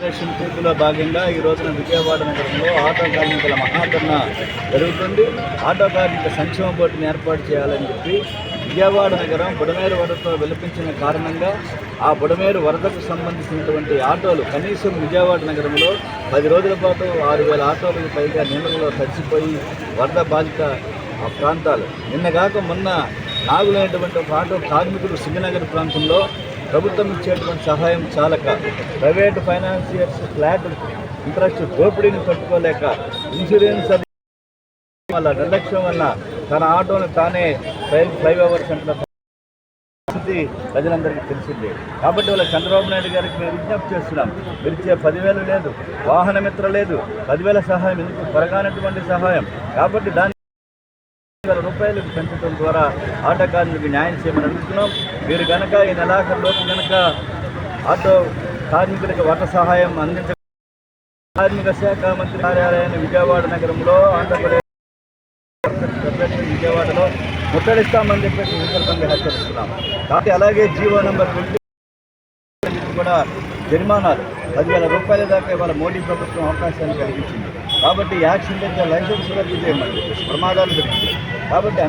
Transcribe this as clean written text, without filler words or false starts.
Federation పిలుపులో భాగంగా ఈ రోజున విజయవాడ నగరంలో ఆటో కార్మికుల మహాధర్నా జరుగుతుంది. ఆటో కార్మిక సంక్షేమ బోర్డుని ఏర్పాటు చేయాలని చెప్పి విజయవాడ నగరం బుడమేరు వరదతో విలపించిన కారణంగా ఆ బుడమేరు వరదకు సంబంధించినటువంటి ఆటోలు కనీసం విజయవాడ నగరంలో 10 రోజుల పాటు 6,000 ఆటోలకు పైగా నీళ్ళలో తడిసిపోయి వరద బాధిత ప్రాంతాలు. నిన్నగాక మొన్న నాగులైనటువంటి ఒక ఆటో కార్మికులు సింగనగర్ ప్రాంతంలో ప్రభుత్వం ఇచ్చేటువంటి సహాయం చాలక ప్రైవేటు ఫైనాన్సియర్స్ ఫ్లాట్ ఇంట్రెస్ట్ దోపిడీని తట్టుకోలేక ఇన్సూరెన్స్ వాళ్ళ నిర్లక్ష్యం వల్ల తన ఆటోను తానే ఫ్లైఓవర్ సెంటర్ పరిస్థితి ప్రజలందరికీ తెలిసిందే. కాబట్టి వాళ్ళ చంద్రబాబు నాయుడు గారికి మేము విజ్ఞప్తి చేస్తున్నాం. మీరు ఇచ్చే 10,000 లేదు, వాహన మిత్ర లేదు, 10,000 సహాయం ఎందుకు కొరగానటువంటి సహాయం. కాబట్టి దాన్ని రూపాయలకు పెంచడం ద్వారా ఆటో కార్మికులకు న్యాయం చేయమని అడుగుతున్నాం. మీరు కనుక ఈ నెలాఖరులోపు కనుక ఆటో కార్మికులకు వరద సహాయం అందించ కార్మిక శాఖ మంత్రి కార్యాలయాన్ని విజయవాడ నగరంలో ఆంధ్రప్రదేశ్ విజయవాడలో ముట్టడిస్తామని చెప్పేసి సందర్భంగా హెచ్చరిస్తున్నాం. కాబట్టి అలాగే జీవో నెంబర్ 20 కూడా జరిమానాలు 10,000 రూపాయల దాకా ఇవాళ మోడీ ప్రభుత్వం అవకాశాన్ని కలిగించింది. కాబట్టి యాక్సిడెంట్ లైసెన్స్ రద్దు చేయమని ప్రమాదాలు జరుగుతుంది. కాబట్టి